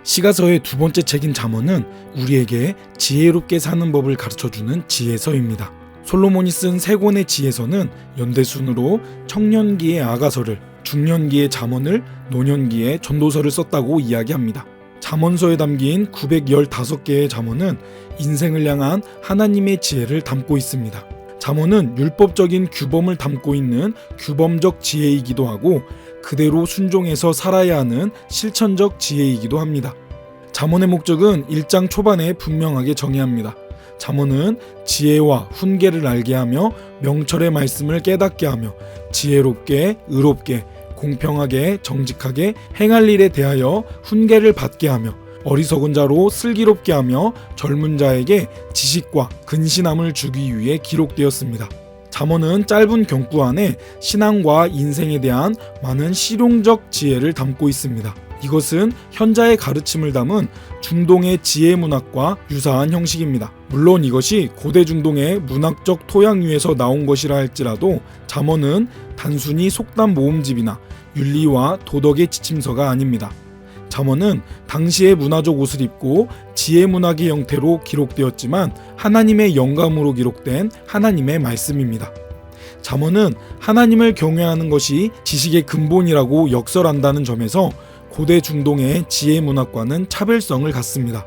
시가서의 두 번째 책인 잠언은 우리에게 지혜롭게 사는 법을 가르쳐주는 지혜서입니다. 솔로몬이 쓴 세 권의 지혜서는 연대순으로 청년기의 아가서를, 중년기의 잠언을, 노년기의 전도서를 썼다고 이야기합니다. 잠언서에 담긴 915개의 잠언은 인생을 향한 하나님의 지혜를 담고 있습니다. 잠언은 율법적인 규범을 담고 있는 규범적 지혜이기도 하고 그대로 순종해서 살아야 하는 실천적 지혜이기도 합니다. 잠언의 목적은 1장 초반에 분명하게 정의합니다. 잠언은 지혜와 훈계를 알게 하며 명철의 말씀을 깨닫게 하며 지혜롭게, 의롭게, 공평하게, 정직하게 행할 일에 대하여 훈계를 받게 하며 어리석은 자로 슬기롭게 하며 젊은 자에게 지식과 근신함을 주기 위해 기록되었습니다. 잠언은 짧은 경구 안에 신앙과 인생에 대한 많은 실용적 지혜를 담고 있습니다. 이것은 현자의 가르침을 담은 중동의 지혜 문학과 유사한 형식입니다. 물론 이것이 고대 중동의 문학적 토양 위에서 나온 것이라 할지라도 잠언은 단순히 속담 모음집이나 윤리와 도덕의 지침서가 아닙니다. 잠언은 당시의 문화적 옷을 입고 지혜 문학의 형태로 기록되었지만 하나님의 영감으로 기록된 하나님의 말씀입니다. 잠언은 하나님을 경외하는 것이 지식의 근본이라고 역설한다는 점에서 고대 중동의 지혜 문학과는 차별성을 갖습니다.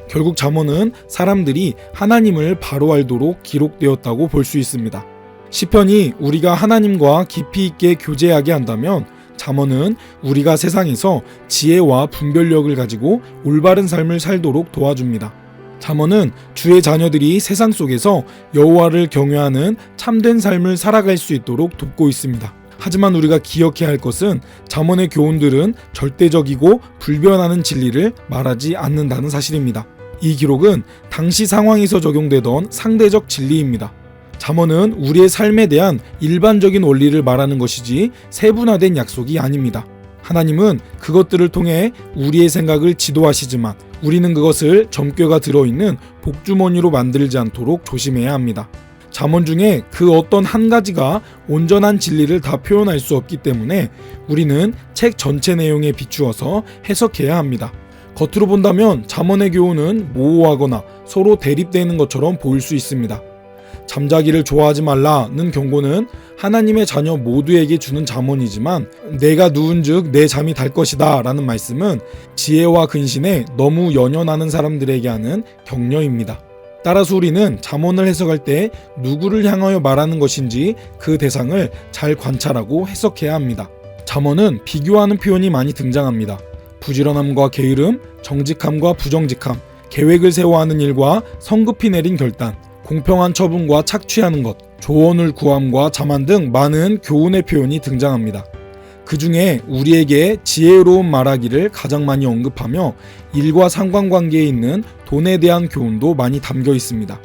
결국 잠언은 사람들이 하나님을 바로 알도록 기록되었다고 볼 수 있습니다. 시편이 우리가 하나님과 깊이 있게 교제하게 한다면 잠언은 우리가 세상에서 지혜와 분별력을 가지고 올바른 삶을 살도록 도와줍니다. 잠언은 주의 자녀들이 세상 속에서 여호와를 경외하는 참된 삶을 살아갈 수 있도록 돕고 있습니다. 하지만 우리가 기억해야 할 것은 잠언의 교훈들은 절대적이고 불변하는 진리를 말하지 않는다는 사실입니다. 이 기록은 당시 상황에서 적용되던 상대적 진리입니다. 잠언은 우리의 삶에 대한 일반적인 원리를 말하는 것이지 세분화된 약속이 아닙니다. 하나님은 그것들을 통해 우리의 생각을 지도하시지만 우리는 그것을 점괘가 들어있는 복주머니로 만들지 않도록 조심해야 합니다. 잠언 중에 그 어떤 한 가지가 온전한 진리를 다 표현할 수 없기 때문에 우리는 책 전체 내용에 비추어서 해석해야 합니다. 겉으로 본다면 잠언의 교훈은 모호하거나 서로 대립되는 것처럼 보일 수 있습니다. 잠자기를 좋아하지 말라는 경고는 하나님의 자녀 모두에게 주는 잠언이지만 내가 누운즉 내 잠이 달 것이다 라는 말씀은 지혜와 근신에 너무 연연하는 사람들에게 하는 격려입니다. 따라서 우리는 잠언을 해석할 때 누구를 향하여 말하는 것인지 그 대상을 잘 관찰하고 해석해야 합니다. 잠언은 비교하는 표현이 많이 등장합니다. 부지런함과 게으름, 정직함과 부정직함, 계획을 세워하는 일과 성급히 내린 결단, 공평한 처분과 착취하는 것, 조언을 구함과 자만 등 많은 교훈의 표현이 등장합니다. 그 중에 우리에게 지혜로운 말하기를 가장 많이 언급하며 일과 상관관계에 있는 돈에 대한 교훈도 많이 담겨 있습니다.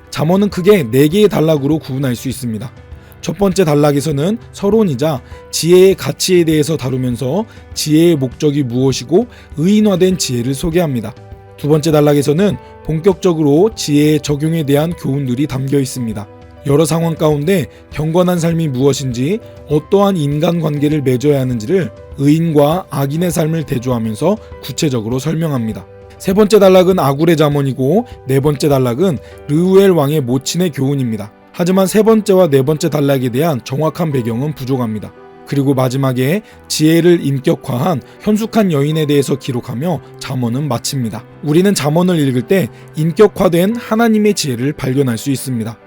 잠언은 크게 4개의 단락으로 구분할 수 있습니다. 첫 번째 단락에서는 서론이자 지혜의 가치에 대해서 다루면서 지혜의 목적이 무엇이고 의인화된 지혜를 소개합니다. 두 번째 단락에서는 본격적으로 지혜의 적용에 대한 교훈들이 담겨 있습니다. 여러 상황 가운데 경건한 삶이 무엇인지, 어떠한 인간관계를 맺어야 하는지를 의인과 악인의 삶을 대조하면서 구체적으로 설명합니다. 세 번째 단락은 아굴의 잠언이고 네 번째 단락은 르우엘 왕의 모친의 교훈입니다. 하지만 세 번째와 네 번째 단락에 대한 정확한 배경은 부족합니다. 그리고 마지막에 지혜를 인격화한 현숙한 여인에 대해서 기록하며 잠언은 마칩니다. 우리는 잠언을 읽을 때 인격화된 하나님의 지혜를 발견할 수 있습니다.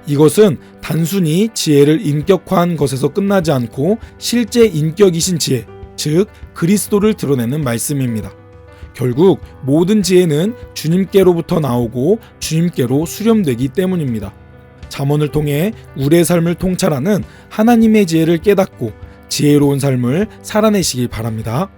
이것은 단순히 지혜를 인격화한 것에서 끝나지 않고 실제 인격이신 지혜, 즉 그리스도를 드러내는 말씀입니다. 결국 모든 지혜는 주님께로부터 나오고 주님께로 수렴되기 때문입니다. 잠언을 통해 우리의 삶을 통찰하는 하나님의 지혜를 깨닫고 지혜로운 삶을 살아내시길 바랍니다.